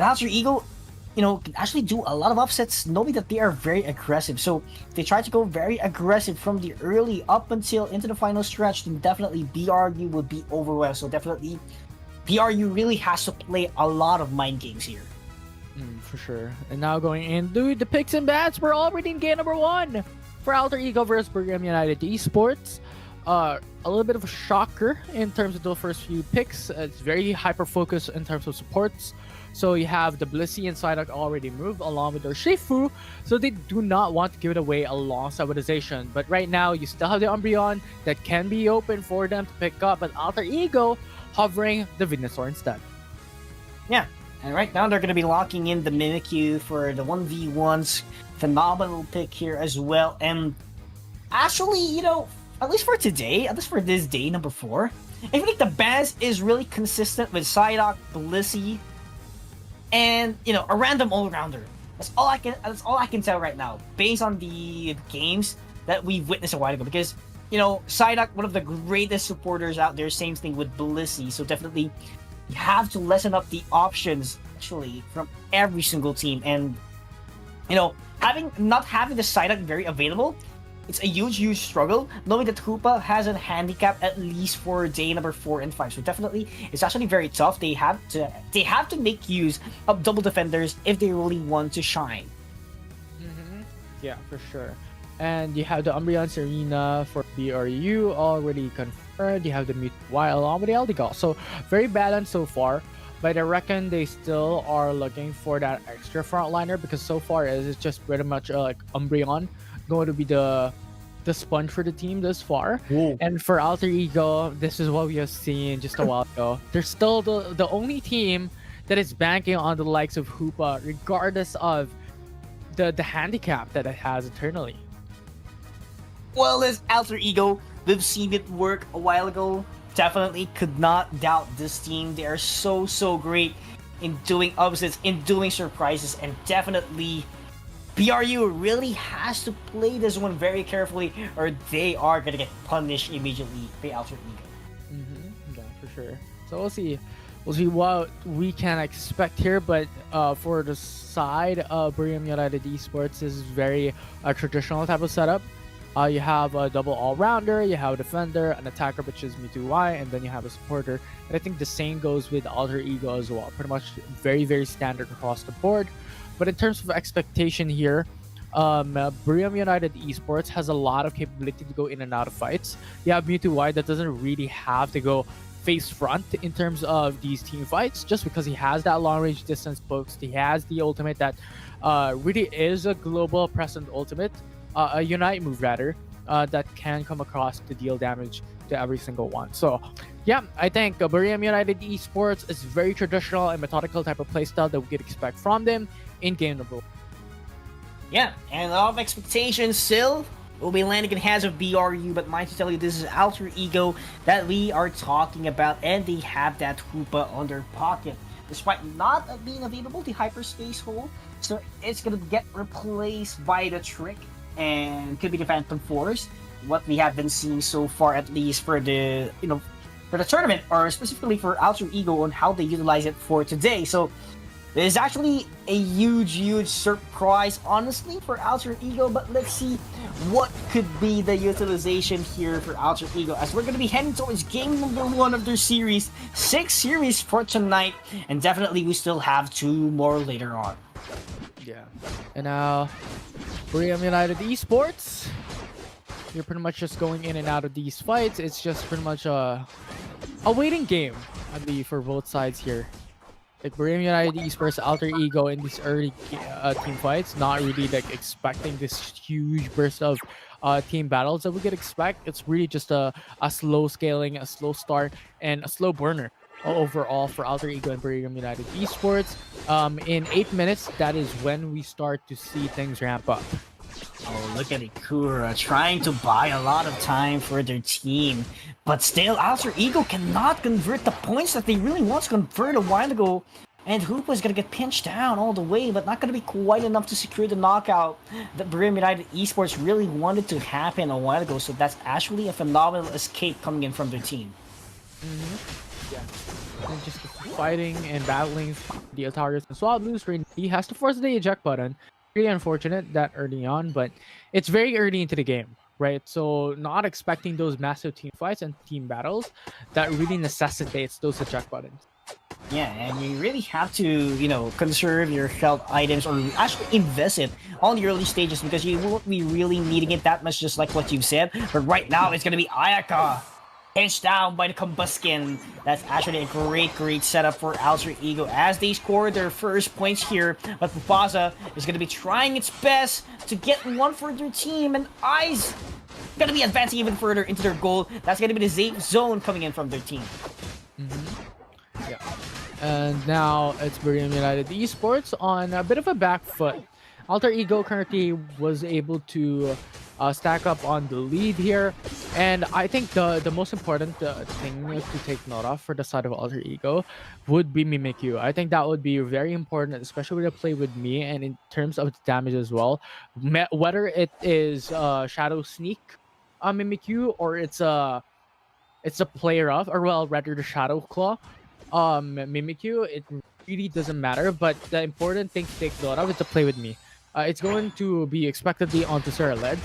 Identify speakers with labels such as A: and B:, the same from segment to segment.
A: But Alter Ego, can actually do a lot of upsets knowing that they are very aggressive. So if they try to go very aggressive from the early up until into the final stretch, then definitely BRU would be overwhelmed. So definitely BRU really has to play a lot of mind games here.
B: For sure. And now going into the picks and bats, we're already in game number 1 for Alter Ego versus Buriram United Esports. A little bit of a shocker in terms of the first few picks. It's very hyper focused in terms of supports. So you have the Blissey and Psyduck already moved along with their Shifu, so they do not want to give it away alongside with Zation. But right now, you still have the Umbreon that can be open for them to pick up, but Alter Ego hovering the Venusaur instead.
A: Yeah, and right now they're going to be locking in the Mimikyu for the 1v1s. Phenomenal pick here as well. And actually, at least for today, at least for this day, number 4, I feel like the bans is really consistent with Psyduck, Blissey, and a random all-rounder. That's all I can tell right now, based on the games that we've witnessed a while ago. Because Psyduck, one of the greatest supporters out there. Same thing with Blissey. So definitely, you have to lessen up the options actually from every single team. And not having the Psyduck very available, it's a huge struggle, knowing that Hoopa has a handicap at least for day number 4 and 5. So definitely, it's actually very tough. They have to make use of double defenders if they really want to shine.
B: Yeah, for sure. And you have the Umbreon Serena for BRU already confirmed. You have the Mewtwo along with the Eldegoss. So very balanced so far. But I reckon they still are looking for that extra frontliner, because so far it's just pretty much like Umbreon going to be the sponge for the team this far.
A: Ooh.
B: And for Alter Ego, this is what we have seen just a while ago. They're still the only team that is banking on the likes of Hoopa, regardless of the handicap that it has internally.
A: Well, as Alter Ego, we've seen it work a while ago. Definitely could not doubt this team. They are so great in doing upsets, in doing surprises, and definitely BRU really has to play this one very carefully, or they are gonna get punished immediately by Alter Ego.
B: Yeah, for sure. So we'll see what we can expect here. But for the side of Buriram United Esports, this is very traditional type of setup. You have a double all-rounder, you have a defender, an attacker, which is Mewtwo, and then you have a supporter. And I think the same goes with Alter Ego as well. Pretty much very standard across the board. But in terms of expectation here, Buriram United Esports has a lot of capability to go in and out of fights. You have Mewtwo that doesn't really have to go face front in terms of these team fights, just because he has that long range distance boost. He has the ultimate that really is a global present ultimate, a unite move rather, that can come across to deal damage to every single one. So yeah, I think Buriram United Esports is very traditional and methodical type of playstyle that we could expect from them in game number 1.
A: Yeah, and a lot of expectations still will be landing in hands of BRU, but mind to tell you, this is Alter Ego that we are talking about, and they have that Hoopa on their pocket. Despite not being available, the Hyperspace Hole, so it's gonna get replaced by the Trick, and could be the Phantom Force. What we have been seeing so far, at least for the for the tournament, or specifically for Alter Ego, on how they utilize it for today. So this is actually a huge surprise, honestly, for Alter Ego, but let's see what could be the utilization here for Alter Ego, as we're going to be heading towards game number 1 of their series, 6 series for tonight, and definitely we still have 2 more later on.
B: Yeah. And now, Buriram United Esports, you're pretty much just going in and out of these fights. It's just pretty much a waiting game, I believe, for both sides here. Like Buriram United Esports, Alter Ego in these early team fights, not really like expecting this huge burst of team battles that we could expect. It's really just a slow scaling, a slow start, and a slow burner overall for Alter Ego and Buriram United Esports. In 8 minutes, that is when we start to see things ramp up.
A: Oh, look at Ikura trying to buy a lot of time for their team. But still, Alter Ego cannot convert the points that they really want to convert a while ago. And Hoopa is going to get pinched down all the way, but not going to be quite enough to secure the knockout that Buriram United Esports really wanted to happen a while ago. So that's actually a phenomenal escape coming in from their team.
B: Yeah. and just fighting and battling the targets and swap loose. He has to force the eject button. Pretty unfortunate that early on, but it's very early into the game, right? So not expecting those massive team fights and team battles that really necessitates those eject buttons.
A: Yeah, and you really have to, conserve your health items or actually invest it on the early stages because you won't be really needing it that much, just like what you've said. But right now, it's going to be Ayaka pinched down by the Combuskin. That's actually a great setup for Alter Ego as they score their first points here. But Pupasa is going to be trying its best to get one for their team, and Eyes going to be advancing even further into their goal. That's going to be the safe zone coming in from their team.
B: Yeah. And now it's Buriram United Esports on a bit of a back foot. Alter Ego currently was able to stack up on the lead here. And I think the most important thing to take note of for the side of Alter Ego would be Mimikyu. I think that would be very important, especially with a play with me and in terms of damage as well. Whether it is Shadow Sneak Mimikyu or it's a player of, or well, rather the Shadow Claw Mimikyu, it really doesn't matter. But the important thing to take note of is to play with me. It's going to be expectedly onto Serra Ledge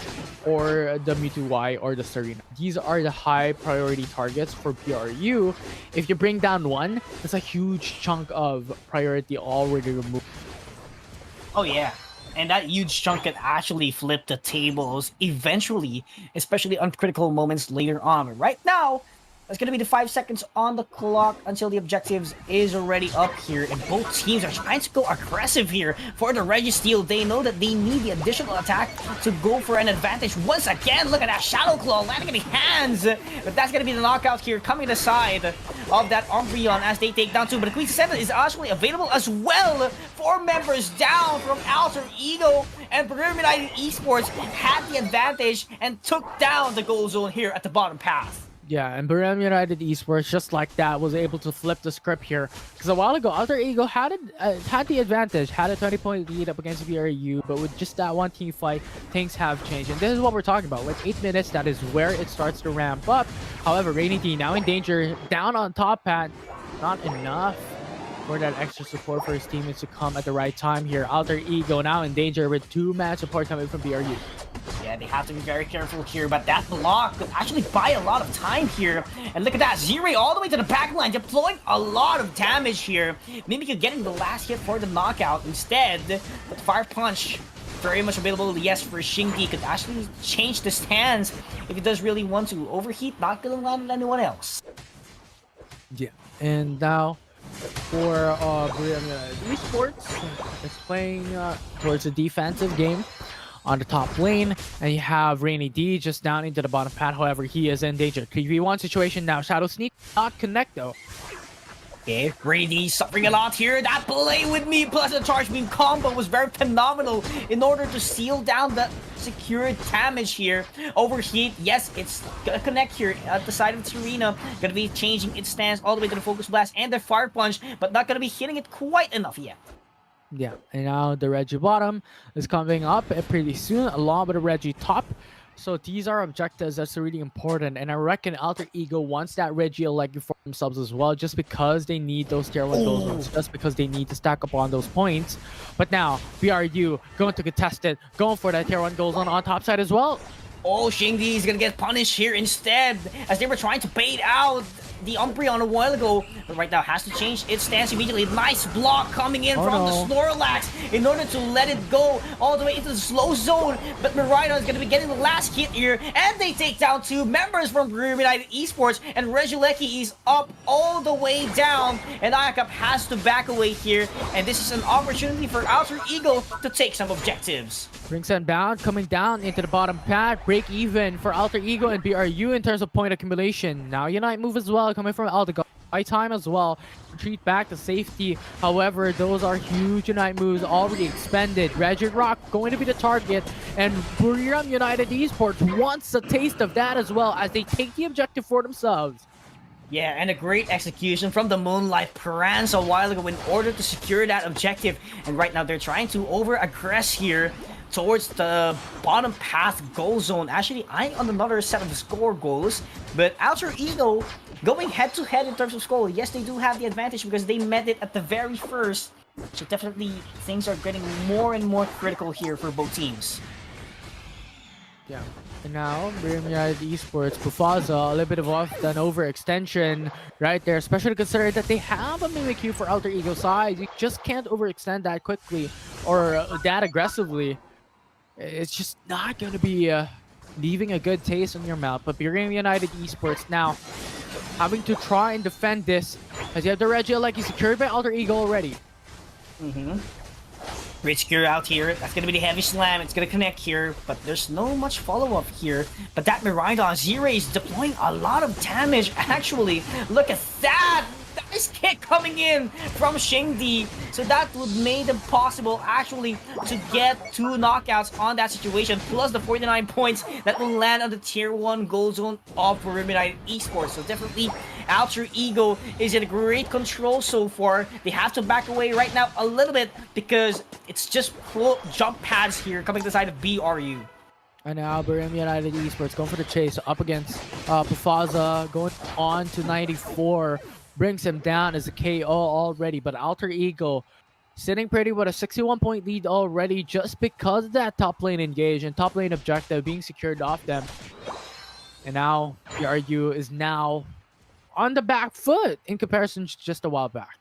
B: or the Mewtwo Y or the Serena. These are the high priority targets for PRU. If you bring down one, that's a huge chunk of priority already removed.
A: Oh yeah, and that huge chunk can actually flip the tables eventually, especially on critical moments later on. But right now, it's going to be the 5 seconds on the clock until the objectives is already up here. And both teams are trying to go aggressive here for the Registeel. They know that they need the additional attack to go for an advantage. Once again, look at that Shadow Claw landing in the hands. But that's going to be the knockout here coming to the side of that Umbreon as they take down two. But the Queen 7 is actually available as well. 4 members down from Alter Ego. And Buriram United Esports had the advantage and took down the goal zone here at the bottom path.
B: Yeah, and Buriram United Esports, just like that, was able to flip the script here. Because a while ago, Alter Ego had the advantage, had a 20-point lead up against BRU, but with just that one team fight, things have changed. And this is what we're talking about. With 8 minutes, that is where it starts to ramp up. However, Rainy D now in danger, down on top pad. Not enough for that extra support for his teammates to come at the right time here. Alter Ego now in danger with 2-man support coming from BRU.
A: Yeah, they have to be very careful here, but that block could actually buy a lot of time here. And look at that, Ziri all the way to the back line, deploying a lot of damage here. Mimikyu getting the last hit for the knockout instead. But Fire Punch, very much available, yes, for Shingi, could actually change the stance if he does really want to. Overheat, not gonna land on anyone else.
B: Yeah, and now for Buriram United Esports, it's playing towards a defensive game on the top lane, and you have Rainy D just down into the bottom pad. However, he is in danger. 3v1 situation now. Shadow Sneak not connect though.
A: Okay, Rainy D suffering a lot here. That play with me plus the charge beam combo was very phenomenal in order to seal down the secured damage here. Overheat, yes, it's gonna connect here at the side of Serena. Gonna be changing its stance all the way to the Focus Blast and the Fire Punch, but not gonna be hitting it quite enough yet.
B: Yeah, and now the Reggie bottom is coming up pretty soon, along with the Reggie top. So these are objectives that's really important, and I reckon Alter Ego wants that Reggie Allegri for themselves as well, just because they need those tier 1 goal zones, just because they need to stack up on those points. But now, BRU going to contest it, going for that tier 1 goal zone on top side as well.
A: Oh, Shingi is gonna get punished here instead, as they were trying to bait out the Umbreon a while ago, but right now has to change its stance immediately. Nice block coming in from the Snorlax in order to let it go all the way into the slow zone, but Miraidon is going to be getting the last hit here, and they take down 2 members from Buriram United Esports, and Regieleki is up all the way down, and Ayakap has to back away here, and this is an opportunity for Alter Ego to take some objectives.
B: Rings and Bound coming down into the bottom pad. Break even for Alter Ego and BRU in terms of point accumulation. Now Unite move as well coming from Altagon. By time as well. Retreat back to safety. However, those are huge Unite moves already expended. Reggie Rock going to be the target. And Buriram United Esports wants a taste of that as well as they take the objective for themselves.
A: Yeah, and a great execution from the Moonlight Parans a while ago in order to secure that objective. And right now they're trying to over-aggress here towards the bottom path goal zone. Actually, eyeing on another set of score goals, but Alter Ego going head-to-head in terms of score, yes, they do have the advantage because they met it at the very first. So definitely, things are getting more and more critical here for both teams.
B: Yeah. And now, Buriram United Esports, Bufaza, a little bit of an overextension right there, especially considering that they have a Mimikyu for Alter Ego side. You just can't overextend that quickly or that aggressively. It's just not going to be leaving a good taste in your mouth. But Buriram United Esports now having to try and defend this, as you have the Regia like he's secured by Alter Ego already.
A: Great secure out here. That's gonna be the heavy slam. It's gonna connect here, but there's no much follow-up here. But that Miraidon Zero is deploying a lot of damage, actually. Look at that! Nice kick coming in from Shingdi. So that would make it possible, actually, to get 2 knockouts on that situation, plus the 49 points that will land on the Tier 1 goal zone of Buriram United Esports. So definitely, Alter Ego is in great control so far. They have to back away right now a little bit because it's just full jump pads here coming to the side of BRU.
B: And now Buriram United Esports going for the chase up against Bufaza, going on to 94. Brings him down as a KO already, but Alter Ego sitting pretty with a 61-point lead already just because of that top lane engage and top lane objective being secured off them. And now BRU is now on the back foot in comparison to just a while back.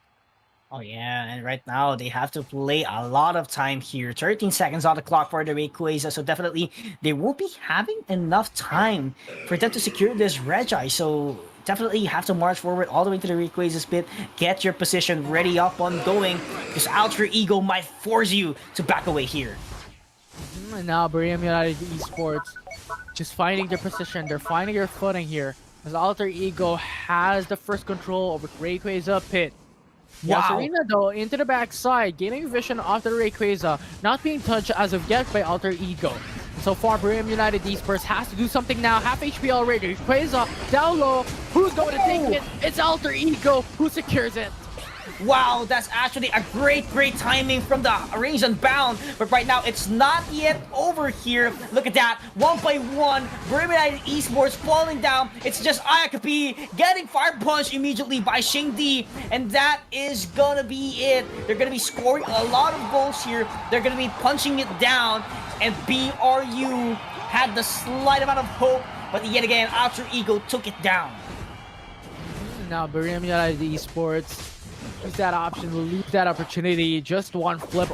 A: Oh yeah, and right now they have to play a lot of time here. 13 seconds on the clock for the Rayquaza, so definitely they won't be having enough time for them to secure this Regi. So definitely you have to march forward all the way to the Rayquaza's pit, get your position ready up on going, because Alter Ego might force you to back away here.
B: And now Buriram United Esports just finding their position, they're finding their footing here, as Alter Ego has the first control over Rayquaza pit.
A: Wow.
B: Serena though into the backside, gaining vision off the Rayquaza, not being touched as of yet by Alter Ego. So far, Buriram United Esports has to do something now. Half HP already. Rayquaza down low. Who's going to take it? It's Alter Ego who secures it.
A: Wow, that's actually a great timing from the range and bound. But right now, it's not yet over here. Look at that. 1 by 1. Buriram United Esports falling down. It's just Ayakapi getting fire punched immediately by Shingdi. And that is gonna be it. They're gonna be scoring a lot of goals here. They're gonna be punching it down. And BRU had the slight amount of hope. But yet again, Alter Ego took it down.
B: Now, Buriram United Esports use that option, lose that opportunity. Just one flip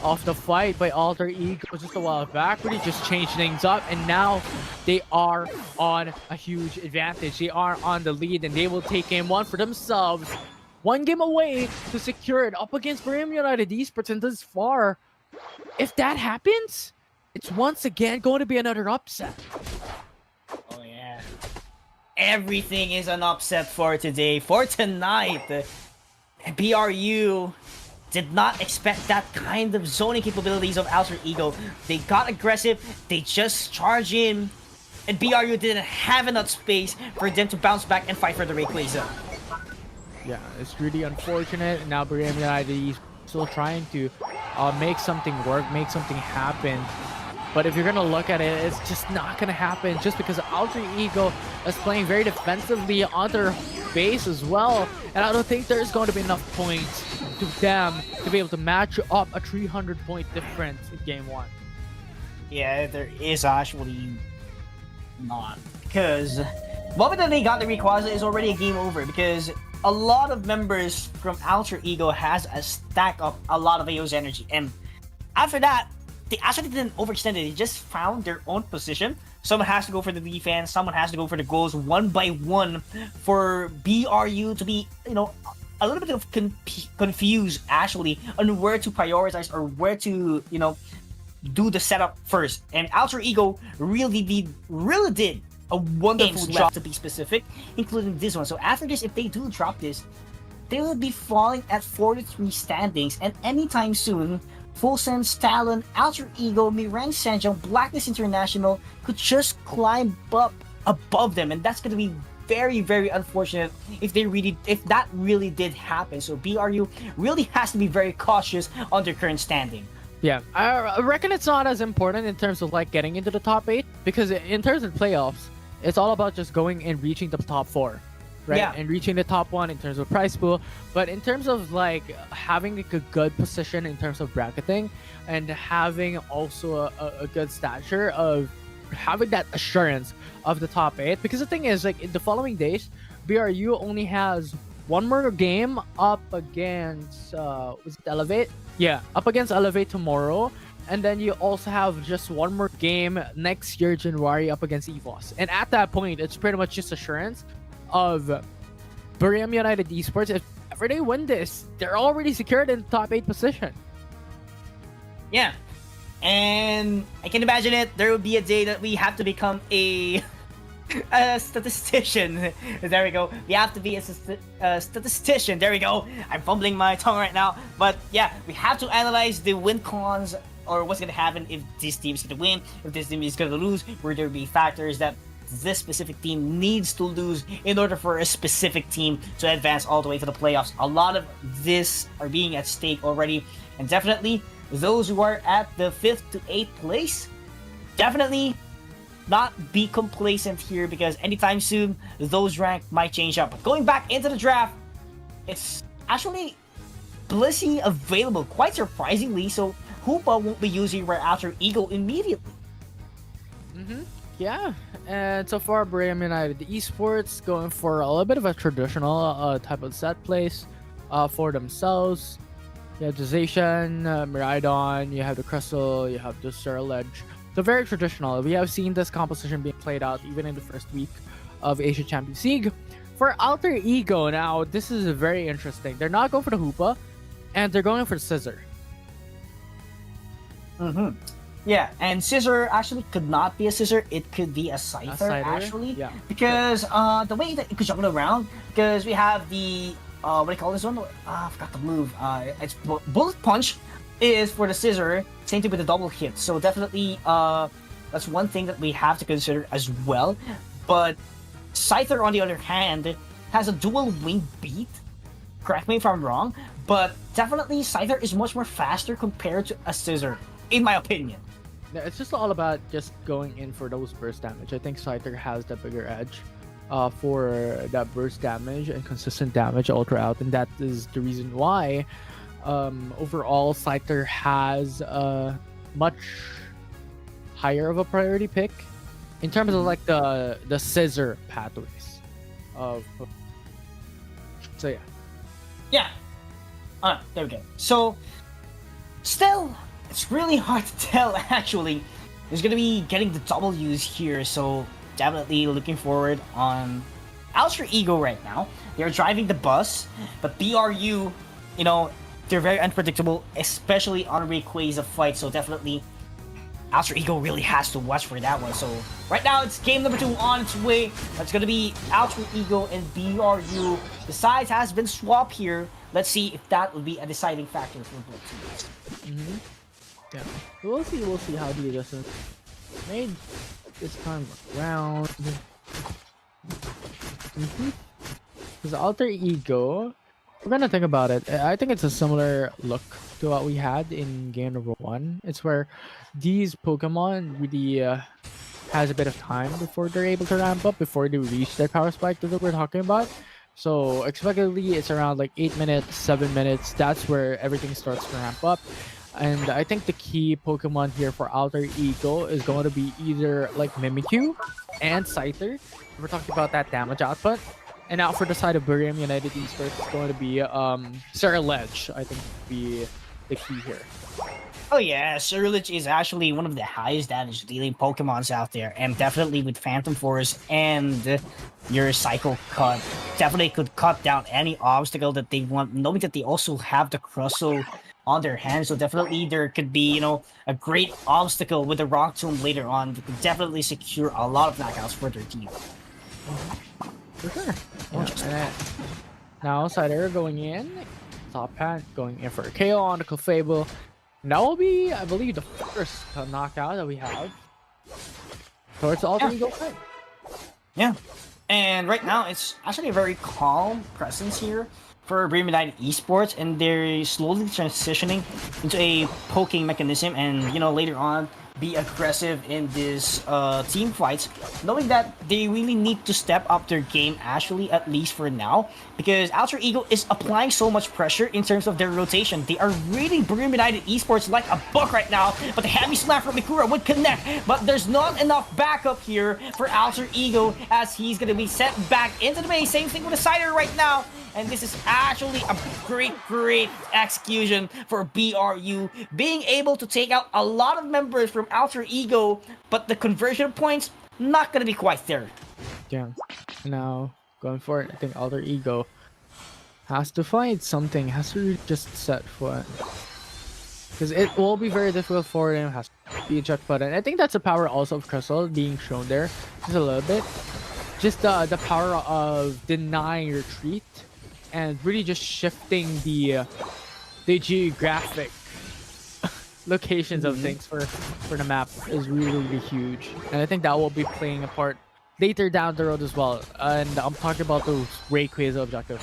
B: of the fight by Alter Ego just a while back, really just changed things up, and now they are on a huge advantage. They are on the lead, and they will take game 1 for themselves. 1 game away to secure it up against Buriram United Esports, and thus far, if that happens, it's once again going to be another upset.
A: Oh yeah. Everything is an upset for today, for tonight. BRU did not expect that kind of zoning capabilities of Alter Ego. They got aggressive, they just charged in, and BRU didn't have enough space for them to bounce back and fight for the Rayquaza.
B: Yeah, it's really unfortunate. Now Buriram United is still trying to make something work, make something happen. But if you're going to look at it, it's just not going to happen just because Alter Ego is playing very defensively on their base as well. And I don't think there's going to be enough points to them to be able to match up a 300-point difference in game 1.
A: Yeah, there is actually not. Because the moment that they got the Rayquaza is already a game over. Because a lot of members from Alter Ego has a stack of a lot of AO's energy. And after that, they actually didn't overextend it. They just found their own position. Someone has to go for the defense. Someone has to go for the goals 1 by 1 for BRU to be, you know, a little bit of confused actually on where to prioritize or where to, you know, do the setup first. And Alter Ego really did a wonderful job to be specific, including this one. So after this, if they do drop this, they will be falling at 43 standings, and anytime soon, Full Sense, Talon, Alter Ego, Mirang Sanjong, Blackness International could just climb up above them, and that's going to be very, very unfortunate if that really did happen. So BRU really has to be very cautious on their current standing.
B: Yeah, I reckon it's not as important in terms of like getting into the top 8, because in terms of playoffs, it's all about just going and reaching the top 4. right?
A: Yeah.
B: And reaching the top one in terms of prize pool. But in terms of like having like a good position in terms of bracketing and having also a good stature of having that assurance of the top 8, because the thing is, like, in the following days, BRU only has one more game up against was it Elevate? Yeah, up against Elevate tomorrow. And then you also have just one more game next year, January, up against EVOS. And at that point, it's pretty much just assurance of Buriram United Esports. If ever they win this, they're already secured in the top 8 position.
A: Yeah. And I can imagine it. There will be a day that we have to become a statistician. There we go. We have to be a statistician. There we go. I'm fumbling my tongue right now. But yeah, we have to analyze the win cons, or what's gonna happen if this team is gonna win, if this team is gonna lose. Will there be factors that this specific team needs to lose in order for a specific team to advance all the way to the playoffs? A lot of this are being at stake already, and definitely those who are at the 5th to 8th place, definitely not be complacent here, because anytime soon those rank might change up. But going back into the draft, it's actually Blissey available, quite surprisingly, so Hoopa won't be using Rare Alter Ego immediately.
B: Yeah, and so far Buriram United Esports going for a little bit of a traditional type of set place for themselves. You have the Zacian, Miraidon, you have the Crystal, you have the Surledge. So very traditional. We have seen this composition being played out even in the first week of Asia Champions League. For Alter Ego now, this is very interesting. They're not going for the Hoopa, and they're going for the Scissor.
A: Yeah, and Scissor actually could not be a Scissor. It could be a Scyther, actually.
B: Yeah.
A: Because the way that it could juggle around, because we have the what do you call this one? I forgot the move. It's Bullet Punch is for the Scissor. Same thing with the double hit. So definitely that's one thing that we have to consider as well. But Scyther, on the other hand, has a dual wing beat. Correct me if I'm wrong, but definitely Scyther is much more faster compared to a Scissor, in my opinion.
B: Yeah, it's just all about just going in for those burst damage. I think Scyther has the bigger edge for that burst damage and consistent damage ultra out, and that is the reason why overall Scyther has a much higher of a priority pick in terms of like the Scissor pathways of. So yeah.
A: Yeah. There we go. So, still, it's really hard to tell, actually. Who's going to be getting the W's here, so definitely looking forward on Alter Ego right now. They're driving the bus, but BRU, they're very unpredictable, especially on Rayquaza fight, so definitely Alter Ego really has to watch for that one. So right now it's game number 2 on its way. That's gonna be Alter Ego and BRU. The sides has been swapped here. Let's see if that will be a deciding factor for both teams.
B: Yeah, we'll see how the adjustments made this time around. Because Alter Ego, we're gonna think about it. I think it's a similar look to what we had in game number 1. It's where these Pokemon really has a bit of time before they're able to ramp up, before they reach their power spike that we're talking about. So expectedly, it's around like 8 minutes, 7 minutes. That's where everything starts to ramp up. And I think the key Pokemon here for Alter Ego is going to be either like Mimikyu and Scyther. We're talking about that damage output. And now for the side of Buriram United Esports, it's going to be Surledge, I think, would be the key here.
A: Oh yeah, Surledge is actually one of the highest damage dealing Pokemons out there, and definitely with Phantom Force and your Cycle Cut, definitely could cut down any obstacle that they want, knowing that they also have the Crustle on their hands, so definitely there could be, a great obstacle with the Rock Tomb later on that could definitely secure a lot of knockouts for their team.
B: For sure. Yeah. Now Cider going in, Top Hat going in for a KO on the Clefable. And that will be, I believe, the first knockout that we have towards the Alter Ego fight.
A: Yeah. And right now, it's actually a very calm presence here for Buriram United Esports, and they're slowly transitioning into a poking mechanism, and later on be aggressive in this team fights, knowing that they really need to step up their game, actually, at least for now, because Alter Ego is applying so much pressure in terms of their rotation. They are reading Buriram United Esports like a book right now, but the heavy slam from Mikura would connect, but there's not enough backup here for Alter Ego as he's going to be sent back into the base. Same thing with the Cider right now. And this is actually a great execution for BRU, being able to take out a lot of members from Alter Ego, but the conversion points not gonna be quite there.
B: Yeah. Now going for it, I think Alter Ego has to find something, has to just set foot. Because it will be very difficult for him, has to be a check button. I think that's the power also of Crystal being shown there, just a little bit. Just the power of denying retreat and really just shifting the geographic locations of things for the map is really huge, and I think that will be playing a part later down the road as well. And I'm talking about those Rayquaza objective.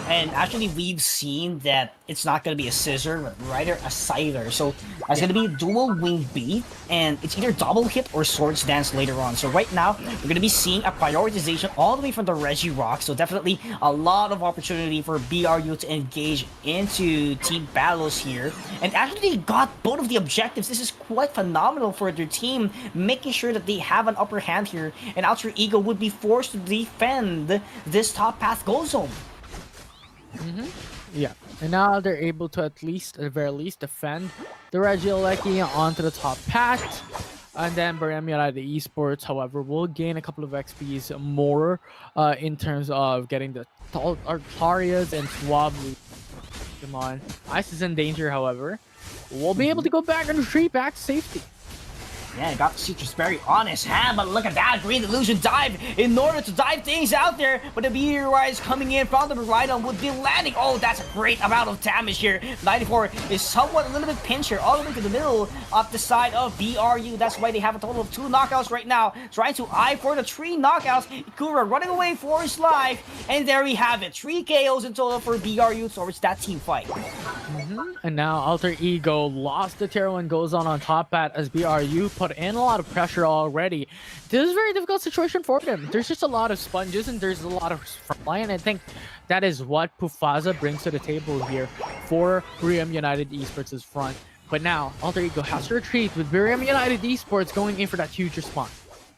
A: And actually, we've seen that it's not going to be a scissor, but rather a Scyther. So it's going to be dual wing beat, and it's either double hit or swords dance later on. So right now, we're going to be seeing a prioritization all the way from the Regirock. So definitely a lot of opportunity for BRU to engage into team battles here. And actually, they got both of the objectives. This is quite phenomenal for their team, making sure that they have an upper hand here. And Alter Ego would be forced to defend this top path goal zone.
B: Yeah, and now they're able to at the very least, defend the Regieleki onto the top path. And then Buriram United Esports, however, will gain a couple of XPs more in terms of getting the Artarias and Swablu. Come on. Ice is in danger, however. We'll be able to go back and retreat back to safety.
A: Yeah, got the Citrus Berry on his hand, but look at that Green Illusion dive in order to dive things out there. But the Meteor Rise coming in from the Buriram would be landing. Oh, that's a great amount of damage here. 94 is somewhat a little bit pinched here, all the way to the middle of the side of BRU. That's why they have a total of 2 knockouts right now. Trying to eye for the 3 knockouts. Ikura running away for his life. And there we have it. 3 KOs in total for BRU towards that team fight.
B: And now Alter Ego lost the tier 1 goes on top at as BRU put in a lot of pressure already. This is a very difficult situation for them. There's just a lot of sponges and there's a lot of frontline, and I think that is what PUACL brings to the table here for Buriram United Esports' front. But now Alter Ego has to retreat with Buriram United Esports going in for that huge respawn.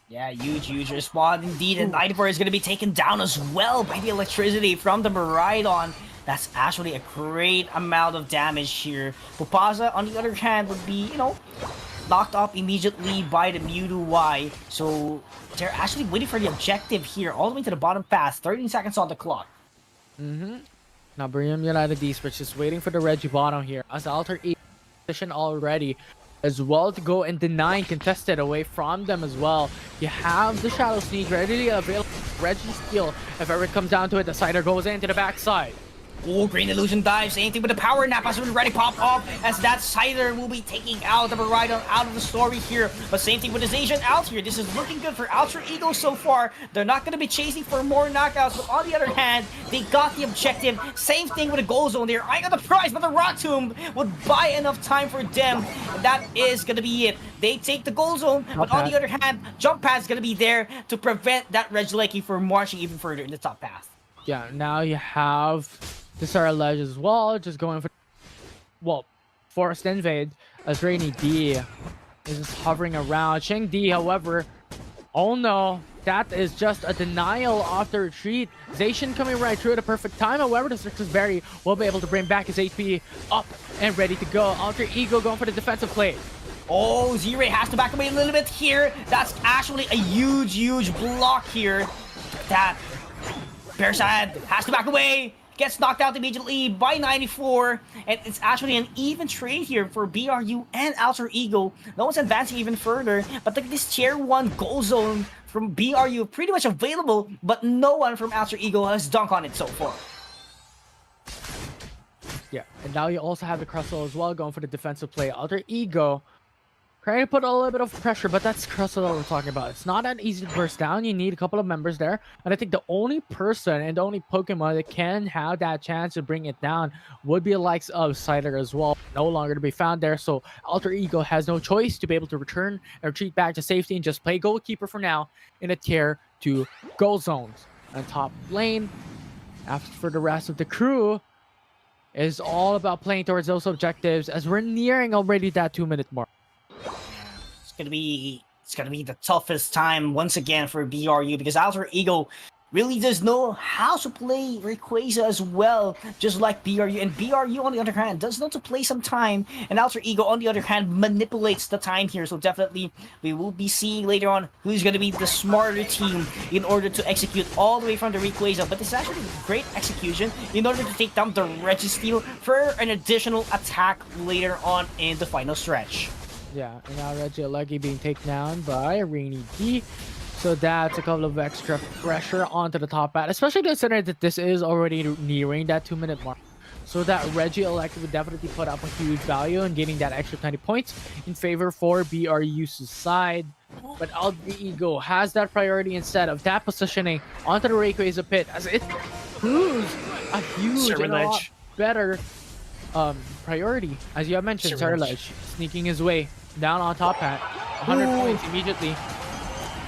A: Yeah, huge respawn indeed, and 94 is going to be taken down as well by the electricity from the Buriram. That's actually a great amount of damage here. PUACL, on the other hand, would be, knocked off immediately by the Mewtwo Y. So they're actually waiting for the objective here, all the way to the bottom path. 13 seconds on the clock.
B: Now Buriram United Esports just waiting for the Reggie bottom here, as Alter Ego position already as well to go and deny and contest it away from them as well. You have the Shadow Sneak readily available. Reggie steal. If ever it comes down to it, the Cider goes into the backside.
A: Oh, Green Illusion dives. Same thing with the Power Nap as we already pop off, as that Cider will be taking out the Buriram out of the story here. But same thing with the Zacian out here. This is looking good for Alter Ego so far. They're not going to be chasing for more knockouts, but on the other hand, they got the objective. Same thing with the goal zone there. I got the prize, but the Rock Tomb would buy enough time for them. And that is going to be it. They take the goal zone, but on the other hand, Jump Pad's going to be there to prevent that Regieleki from marching even further in the top path.
B: Yeah, now you have the Sarah Ledge as well, just going for, Forest Invade, as Rainy D is just hovering around. Cheng D, however, oh no, that is just a denial of the retreat. Zacian coming right through at a perfect time, however, the Citrus Berry will be able to bring back his HP up and ready to go. Alter Ego going for the defensive play.
A: Oh, Z-Ray has to back away a little bit here. That's actually a huge block here. That Bearside has to back away. Gets knocked out immediately by 94, and it's actually an even trade here for BRU and Alter Ego. No one's advancing even further, but look at this tier 1 goal zone from BRU pretty much available, but no one from Alter Ego has dunked on it so far.
B: Yeah, and now you also have the Crustle as well going for the defensive play. Alter Ego Trying to put a little bit of pressure, but that's Crustle that we're talking about. It's not that easy to burst down. You need a couple of members there. And I think the only person and the only Pokemon that can have that chance to bring it down would be the likes of Cider as well. No longer to be found there. So Alter Ego has no choice to be able to return and retreat back to safety and just play goalkeeper for now in a tier 2 goal zones. And top lane, after for the rest of the crew, is all about playing towards those objectives as we're nearing already that 2-minute mark.
A: It's gonna be the toughest time once again for BRU because Alter Ego really does know how to play Rayquaza as well, just like BRU. And BRU, on the other hand, does know to play some time, and Alter Ego, on the other hand, manipulates the time here. So definitely, we will be seeing later on who's going to be the smarter team in order to execute all the way from the Rayquaza. But it's actually great execution in order to take down the Registeel for an additional attack later on in the final stretch.
B: Yeah, and now Regieleki being taken down by Rainy D. So that's a couple of extra pressure onto the top bat, especially considering that this is already nearing that 2-minute mark. So that Regieleki would definitely put up a huge value in getting that extra 20 points in favor for BRU's side. But Alter Ego has that priority instead of that positioning onto the Rayquaza pit as it proves a huge and a lot better priority. As you have mentioned, Sarlage sneaking his way down on top hat. 100 points immediately.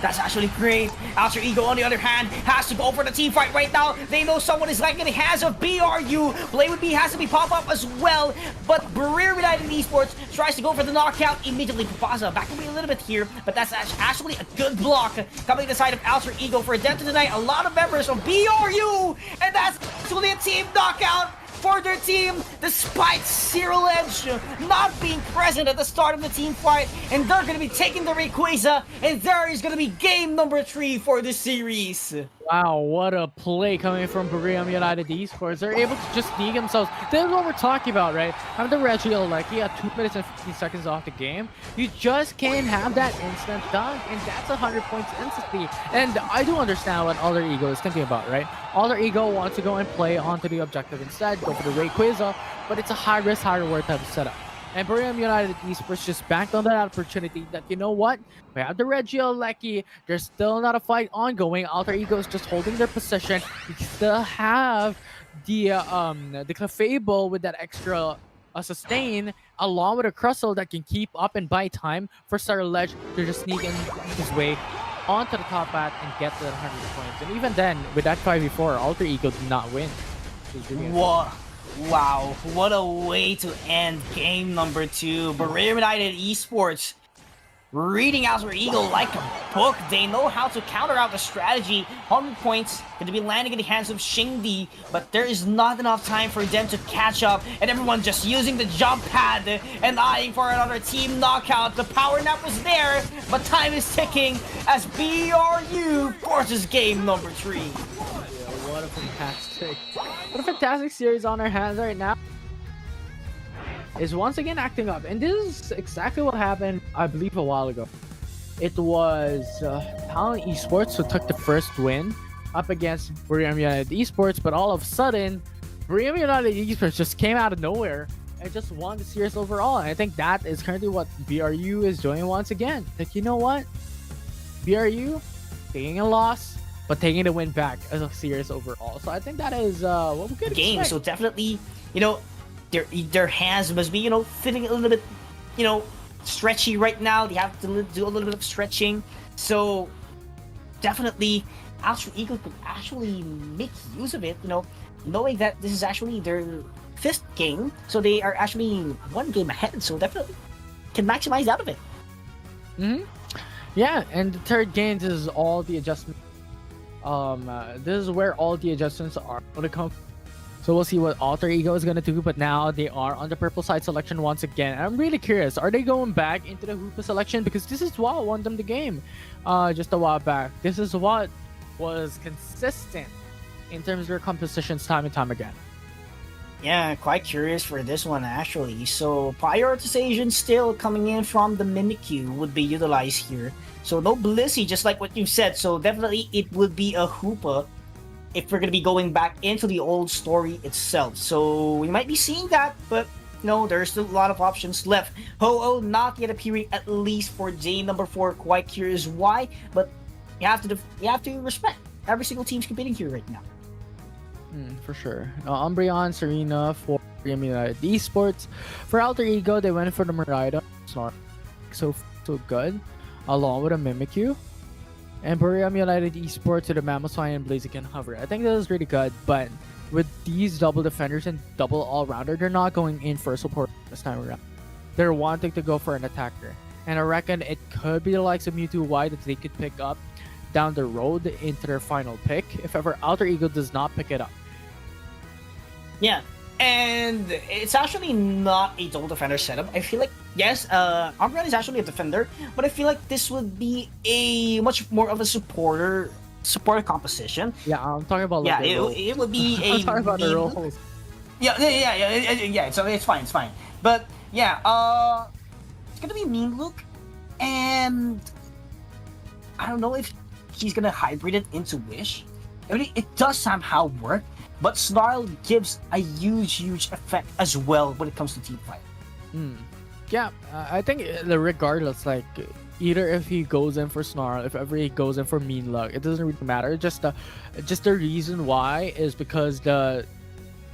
A: That's actually great. Alter Ego, on the other hand, has to go for the team fight right now. They know someone is like in the hands of BRU. Play with B has to be pop up as well. But Buriram United Esports tries to go for the knockout immediately. Pupasa back away a little bit here, but that's actually a good block coming to the side of Alter Ego for them to deny a lot of members of BRU. And that's actually a team knockout for their team, despite Cyril Edge not being present at the start of the team fight, and they're going to be taking the Rayquaza, and there is going to be game number 3 for the series.
B: Wow, what a play coming from Buriram United Esports. They're able to just sneak themselves. This is what we're talking about, right? Have the Regieleki at 2 minutes and 15 seconds off the game. You just can't have that instant dunk, and that's 100 points instantly. And I do understand what Alter Ego is thinking about, right? Alter Ego wants to go and play onto the objective instead, go for the Rayquaza, but it's a high risk, high reward type of setup. And Buriram United Esports just banked on that opportunity that, you know what? We have the Regieleki. There's still not a fight ongoing. Alter Ego is just holding their position. We still have the Clefable with that extra sustain, along with a Crustle that can keep up and buy time for Sarlage to just sneak in his way onto the top bat and get to the 100 points. And even then, with that 5v4, Alter Ego did not win.
A: What? Wow, what a way to end game number 2. Buriram United Esports reading Alter Ego like a book. They know how to counter out the strategy. 100 points going to be landing in the hands of Shingdi, but there is not enough time for them to catch up, and everyone just using the jump pad and eyeing for another team knockout. The power nap was there, but time is ticking as BRU forces game number 3.
B: What a fantastic series on our hands right now. Is once again acting up, and this is exactly what happened, I believe, a while ago. It was Talent Esports who took the first win up against Buriram United Esports, but all of a sudden, Buriram United Esports just came out of nowhere and just won the series overall. And I think that is currently what BRU is doing once again. Like, you know what? BRU taking a loss, but taking the win back as a series overall. So I think that is what we could expect.
A: So definitely, you know, their hands must be, you know, fitting a little bit, you know, stretchy right now. They have to do a little bit of stretching. So definitely, Alter Ego could actually make use of it, you know, knowing that this is actually their 5th game. So they are actually 1 game ahead. So definitely can maximize out of it.
B: Yeah, and the 3rd game, this is all the adjustments. This is where all the adjustments are going to come. So we'll see what Alter Ego is going to do, but now they are on the purple side selection once again. I'm really curious, are they going back into the Hoopa selection? Because this is what won them the game just a while back. This is what was consistent in terms of their compositions time and time again.
A: Yeah, quite curious for this one actually. So prioritization still coming in from the Mimikyu would be utilized here. So no Blissey, just like what you said. So definitely it would be a Hoopa if we're going to be going back into the old story itself. So we might be seeing that, but no, there's still a lot of options left. Ho-Oh not yet appearing, at least for day number 4. Quite curious why, but you have to respect every single team's competing here right now.
B: For sure. Umbreon, Serena for Buriram United Esports. For Alter Ego, they went for the Miraida. So good. Along with a Mimikyu. And Buriram United Esports to the Mamoswine and Blaziken Hover. I think that was really good, but with these double defenders and double all-rounder, they're not going in for a support this time around. They're wanting to go for an attacker. And I reckon it could be the likes of Mewtwo Y that they could pick up down the road into their final pick if ever Alter Ego does not pick it up.
A: Yeah, and it's actually not a double defender setup. I feel like, yes, Umbreon is actually a defender, but I feel like this would be a much more of a supporter composition.
B: Yeah, I'm talking about
A: like it would be a
B: I'm talking about the roles.
A: Yeah. So it's fine. But yeah, it's gonna be Mean Look, and I don't know if he's gonna hybrid it into Wish. I mean, it does somehow work, but Snarl gives a huge effect as well when it comes to team fight.
B: Yeah, I think regardless, like either if he goes in for Snarl, if ever he goes in for Mean Luck, it doesn't really matter. Just the reason why is because the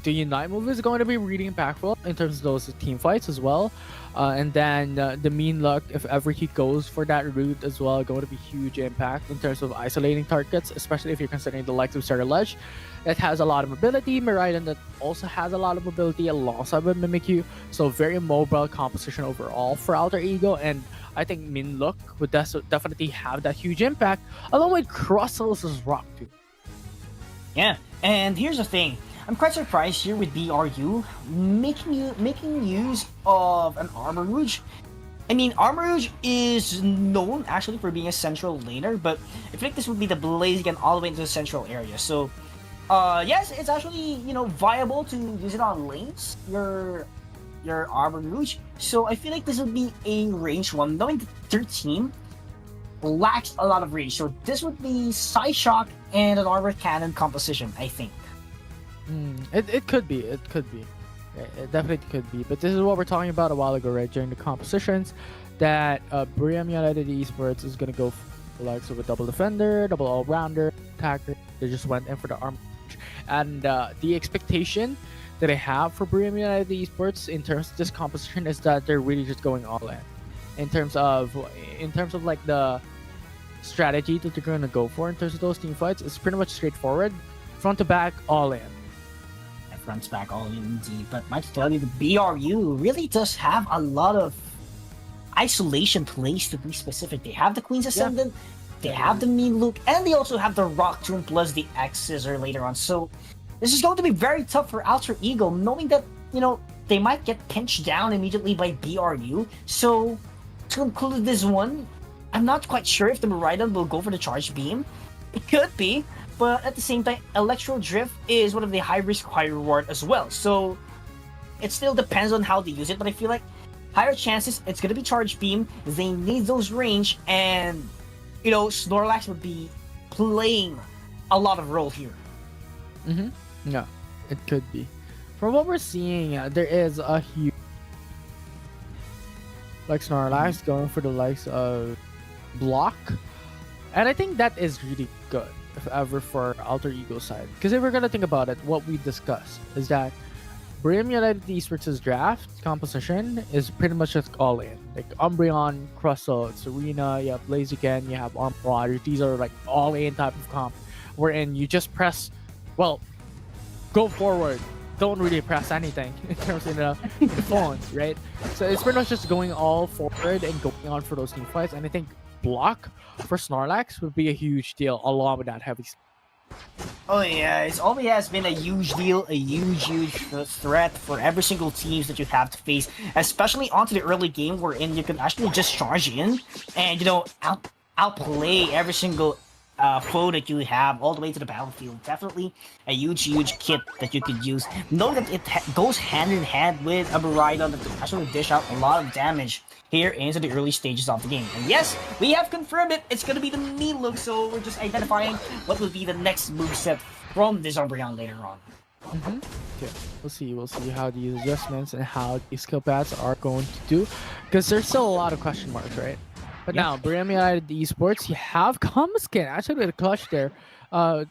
B: Unite move is going to be really impactful in terms of those team fights as well. And then the Mean Luck, if ever he goes for that route as well, going to be huge impact in terms of isolating targets, especially if you're considering the likes of Cerulege that has a lot of mobility, Miraidon that also has a lot of mobility alongside with Mimikyu. So very mobile composition overall for Alter Ego, and I think Mean Look would definitely have that huge impact along with Crustl's Rock too.
A: Yeah, and here's the thing. I'm quite surprised here with BRU making use of an Armor Rouge. I mean, Armor Rouge is known actually for being a central laner, but I feel like this would be the Blaziken all the way into the central area. So, yes, it's actually, viable to use it on lanes, your Armor Rouge. So I feel like this would be a range one, knowing that their team lacks a lot of range. So this would be Psyshock and an Armor Cannon composition, I think.
B: It could be. It definitely could be. But this is what we're talking about a while ago, right? During the compositions, that Buriram United Esports is going to go for the likes of a double defender, double all-rounder, attacker. They just went in for the armor. And the expectation that I have for Buriram United Esports in terms of this composition is that they're really just going all in. In terms of like the strategy that they're going to go for in terms of those team fights, it's pretty much straightforward. Front to back, all in.
A: Fronts back all in indeed, but I might tell you the BRU really does have a lot of isolation plays, to be specific. They have the Queen's Ascendant, they have the Mean Look, and they also have the Rock Tomb plus the X Scissor later on. So this is going to be very tough for Alter Ego, knowing that, they might get pinched down immediately by BRU. So to conclude this one, I'm not quite sure if the Miraidon will go for the Charge Beam. It could be, but at the same time, Electro Drift is one of the high risk, high reward as well. So it still depends on how they use it, but I feel like higher chances it's gonna be Charge Beam. They need those range, and Snorlax would be playing a lot of role here.
B: Yeah, it could be. From what we're seeing, there is a huge Snorlax going for the likes of Block, and I think that is really good if ever for Alter Ego side, because if we're gonna think about it, what we discussed is that Buriram United Esports' draft composition is pretty much just all in, like Umbreon, Crustle, Serena, you have Blaziken, you have Armor. These are like all in type of comp, wherein you just press, go forward, don't really press anything in terms of the phones, right? So it's pretty much just going all forward and going on for those team fights, and I think Block for Snorlax would be a huge deal along with that heavy.
A: Oh yeah, it's always has been a huge deal, a huge threat for every single teams that you have to face, especially onto the early game wherein you can actually just charge in and outplay every single foe that you have all the way to the battlefield. Definitely a huge kit that you could use. Know that it goes hand in hand with a Miraidon that can actually dish out a lot of damage here into the early stages of the game. And yes, we have confirmed it. It's gonna be the Mean Look, so we're just identifying what will be the next moveset from this Umbreon later on.
B: Okay, we'll see how these adjustments and how these skill paths are going to do, because there's still a lot of question marks, right? But
A: Yeah.
B: now, Buriram United Esports, you have Combskin actually with a clutch there, uh,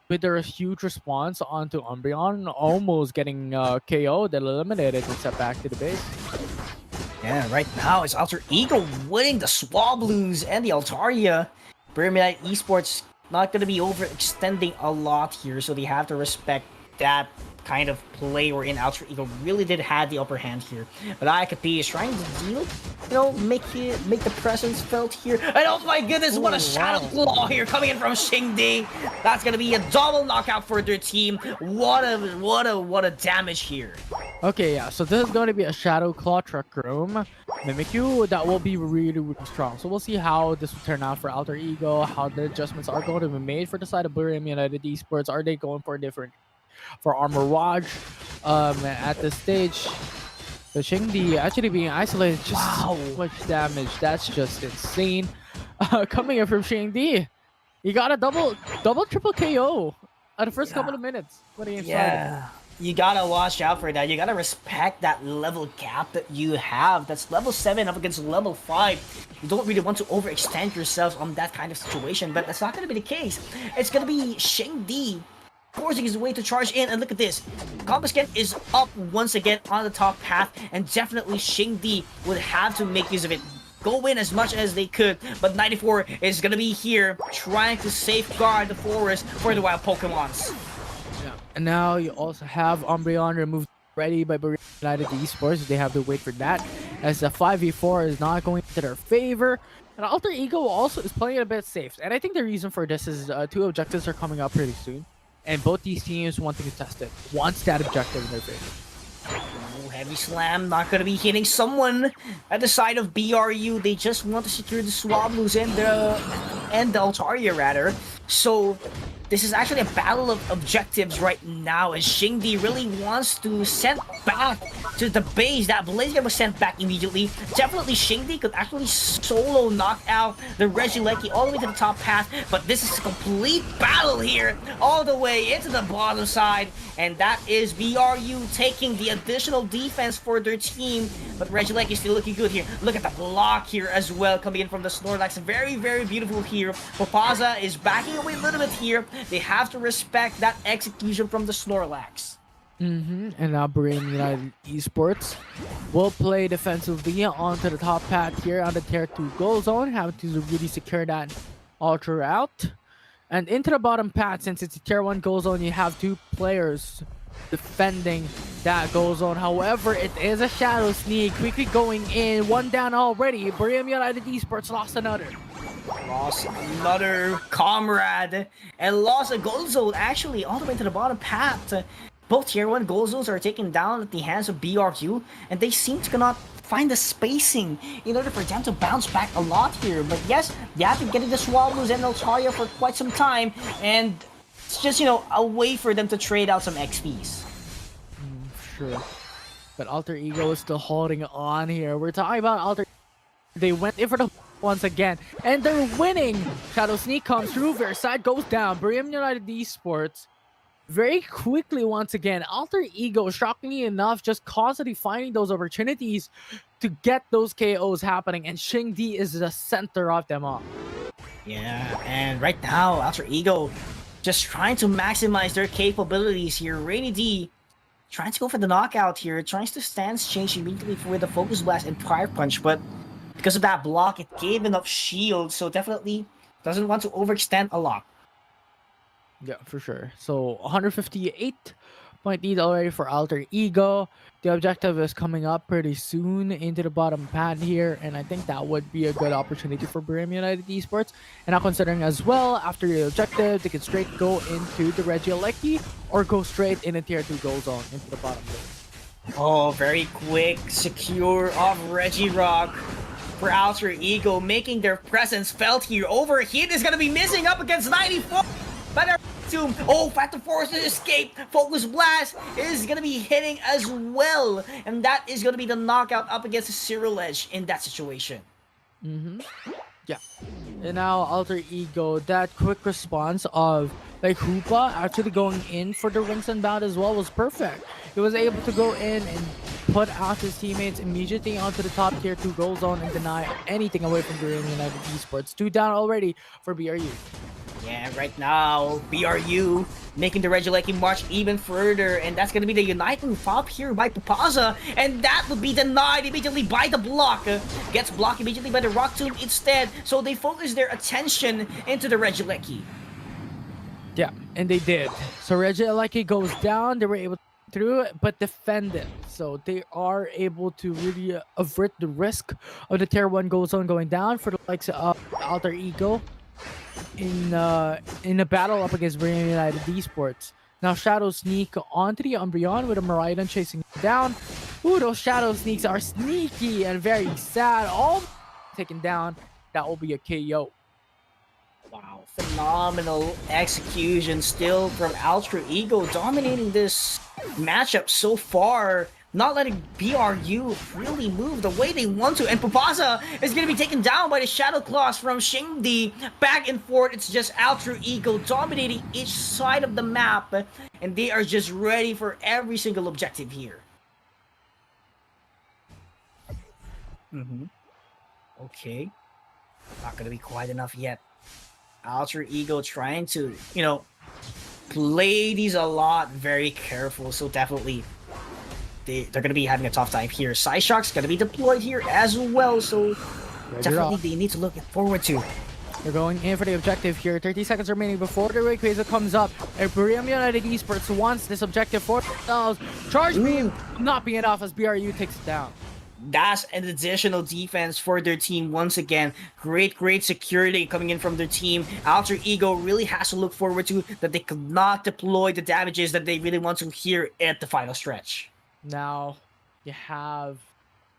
B: with their huge response onto Umbreon, almost getting KO'd and eliminated and sent back to the base.
A: Yeah, right now it's Alter Ego winning the Swablues and the Altaria. Buriram Esports not going to be overextending a lot here, so they have to respect that kind of play wherein Alter Ego really did have the upper hand here. But IKP is trying to deal, make the presence felt here. And oh my goodness, what a Shadow Claw here coming in from Xingdi. That's gonna be a double knockout for their team. What a damage here.
B: Okay, yeah, so this is going to be a Shadow Claw Truck Room Mimikyu that will be really, really strong. So we'll see how this will turn out for Alter Ego, how the adjustments are going to be made for the side of Buriram United Esports. Are they going for a different for Armor Watch at this stage? The Xingdi actually being isolated, just so much damage. That's just insane. Coming in from Xingdi, he got a double, triple KO at the first couple of minutes when he started.
A: You gotta watch out for that. You gotta respect that level gap that you have. That's level 7 up against level 5. You don't really want to overextend yourself on that kind of situation, but that's not gonna be the case. It's gonna be Xingdi forcing his way to charge in, and look at this. Combusken is up once again on the top path, and definitely Xingdi would have to make use of it. Go in as much as they could, but 94 is gonna be here trying to safeguard the forest for the wild Pokemons.
B: Yeah. And now you also have Umbreon removed ready by Buriram United Esports. They have to wait for that, as the 5v4 is not going to their favor. And Alter Ego also is playing it a bit safe. And I think the reason for this is 2 objectives are coming up pretty soon. And both these teams want to contest it once that objective in their favor.
A: Oh, heavy slam, not gonna be hitting someone at the side of BRU. They just want to secure the Swablues and the Altaria rather. So this is actually a battle of objectives right now, as Xingdi really wants to send back to the base. That Blaziken was sent back immediately. Definitely Xingdi could actually solo knock out the Regieleki all the way to the top path, but this is a complete battle here, all the way into the bottom side, and that is BRU taking the additional defense for their team, but Regieleki is still looking good here. Look at the block here as well, coming in from the Snorlax. Very, very beautiful here. Papaza is backing away a little bit here. They have to respect that execution from the Snorlax.
B: And now Buriram United Esports will play defensively onto the top path here on the tier 2 goal zone, have to really secure that all throughout. And into the bottom path, since it's a tier 1 goal zone, you have 2 players defending that goal zone. However, it is a Shadow Sneak quickly going in. 1 down already. Buriram United Esports lost another.
A: Lost another comrade and lost a goal zone actually all the way to the bottom path. Both tier 1 goal zones are taken down at the hands of BRU, and they seem to cannot find the spacing in order for them to bounce back a lot here. But yes, they have been getting the Swablues and Altaria for quite some time, and it's just, a way for them to trade out some XPs.
B: Sure. But Alter Ego is still holding on here. We're talking about Alter. They went in for the once again, and they're winning. Shadow Sneak comes through, Versailles goes down. Buriram United Esports very quickly once again. Alter Ego, shockingly enough, just constantly finding those opportunities to get those KOs happening, and Xingdi is the center of them all.
A: Yeah, and right now, Alter Ego just trying to maximize their capabilities here. Rainy D trying to go for the knockout here, tries to stance change immediately for the Focus Blast and Prior Punch, but because of that block, it gave enough shield, so definitely doesn't want to overextend a lot.
B: Yeah, for sure. So 158 point lead already for Alter Ego. The objective is coming up pretty soon into the bottom pad here, and I think that would be a good opportunity for Buriram United Esports. And now considering as well, after the objective, they can straight go into the Regieleki or go straight in a tier 2 goal zone into the bottom lane.
A: Oh, very quick secure of Regirock for Alter Ego, making their presence felt here. Overheat is going to be missing up against 94. Better Tomb. Oh, Phantom Force escape. Focus Blast is going to be hitting as well. And that is going to be the knockout up against the Cyril Edge in that situation.
B: Yeah. And now Alter Ego, that quick response of like Hoopa actually going in for the rings and bound as well was perfect. He was able to go in and put out his teammates immediately onto the top tier 2 goal zone and deny anything away from Buriram United Esports. 2 down already for BRU.
A: Yeah, right now, BRU making the Regieleki march even further, and that's gonna be the uniting pop here by Papaza, and that would be denied immediately by the block. Gets blocked immediately by the Rock Tomb instead, so they focus their attention into the Regieleki.
B: Yeah, and they did. So Regieleki goes down, they were able to through it, but defend it. So they are able to really avert the risk of the tier 1 goal zone going down for the likes of Alter Ego in a battle up against Buriram United Esports. Now Shadow sneak onto the Umbreon with a Miraidon chasing down. Ooh, those Shadow sneaks are sneaky and very sad. All taken down. That will be a KO.
A: Wow, phenomenal execution still from Alter Ego, dominating this matchup so far, not letting BRU really move the way they want to, and Papaza is going to be taken down by the Shadow Claws from Shingdi. Back and forth, it's just Alter Ego dominating each side of the map, and they are just ready for every single objective here. Okay, not going to be quite enough yet. Alter Ego trying to, play these a lot very careful, so definitely they're going to be having a tough time here. Psyshock's going to be deployed here as well, so definitely they need to look forward to.
B: They're going in for the objective here. 30 seconds remaining before the Rayquaza comes up. And Buriram United Esports wants this objective for themselves. Charge beam not being enough as BRU takes it down.
A: That's an additional defense for their team once again. Great security coming in from their team. Alter Ego really has to look forward to that they could not deploy the damages that they really want to here at the final stretch.
B: Now, you have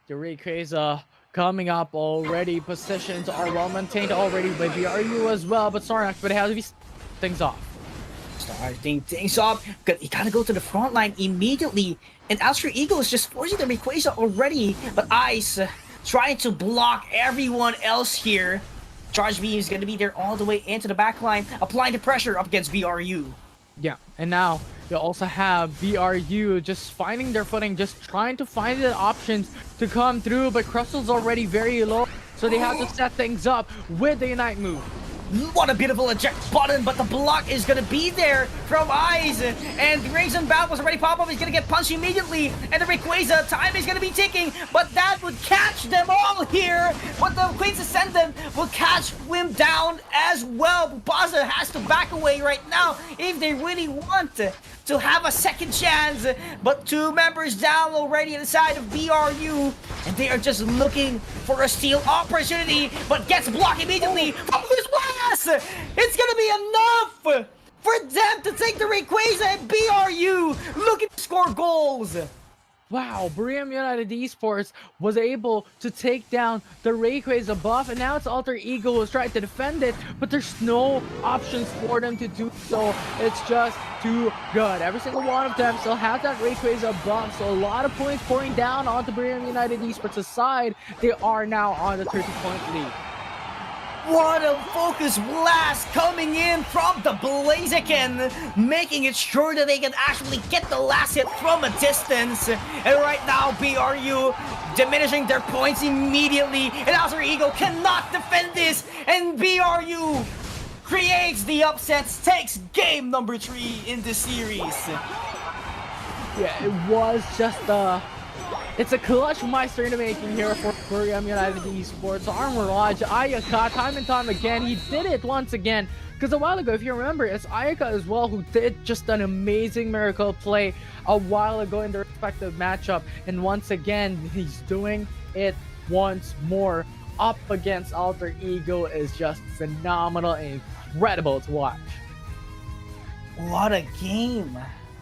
B: the Rayquaza coming up already. Positions are well maintained already by BRU as well, but Sarnak, but it has to be things off.
A: Starting things off. You gotta go to the front line immediately. And Alter Ego is just forcing the Rayquaza already. But Ice trying to block everyone else here. Charge Beam is gonna be there all the way into the back line, applying the pressure up against BRU.
B: Yeah, and now you also have BRU just finding their footing, just trying to find the options to come through, but Crustal's already very low, so they have to set things up with the Unite move.
A: What a beautiful eject button, but the block is gonna be there from Eyes, and the Raisin Bound was already pop up. He's gonna get punched immediately, and the Rayquaza time is gonna be ticking, but that would catch them all here. But the Queen's Ascendant will catch him down as well. Papaza has to back away right now if they really want to have a second chance, but 2 members down already on the side of BRU, and they are just looking for a steal opportunity, but gets blocked immediately from this blast. It's gonna be enough for them to take the Rayquaza, and BRU looking to score goals.
B: Wow, Buriram United Esports was able to take down the Rayquaza buff, and now it's Alter Ego who's trying to defend it, but there's no options for them to do so. It's just too good. Every single one of them still have that Rayquaza buff, so a lot of points pouring down onto Buriram United Esports' side. They are now on the 30-point lead.
A: What a focus blast coming in from the Blaziken, making it sure that they can actually get the last hit from a distance. And right now, BRU diminishing their points immediately, and Alter Ego cannot defend this, and BRU creates the upsets, takes game number 3 in the series.
B: Yeah, it was just it's a clutch Meister in the making here for Buriram United Esports. Armor Lodge, Ayaka, time and time again, he did it once again. Because a while ago, if you remember, it's Ayaka as well who did just an amazing miracle play a while ago in the respective matchup. And once again, he's doing it once more. Up against Alter Ego is just phenomenal and incredible to watch.
A: What a game!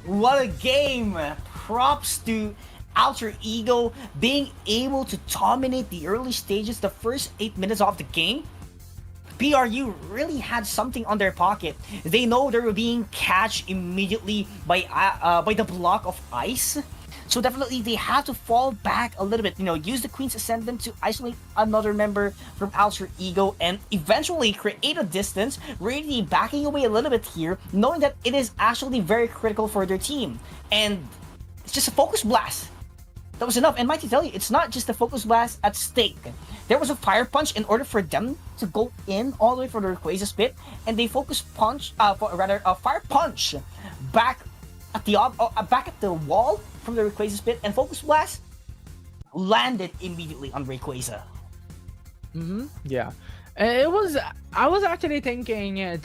A: What a game! Props to Alter Ego being able to dominate the early stages, the first 8 minutes of the game. BRU really had something on their pocket. They know they were being catched immediately by the block of Ice. So definitely they have to fall back a little bit, use the Queen's Ascendant to isolate another member from Alter Ego and eventually create a distance, really backing away a little bit here, knowing that it is actually very critical for their team. And it's just a Focus Blast. That was enough. And mighty tell you, it's not just a Focus Blast at stake. There was a Fire Punch in order for them to go in all the way for the Rayquaza Spit, and they Fire Punch back at the wall from the Rayquaza Spit, and Focus Blast landed immediately on Rayquaza.
B: Yeah. I was actually thinking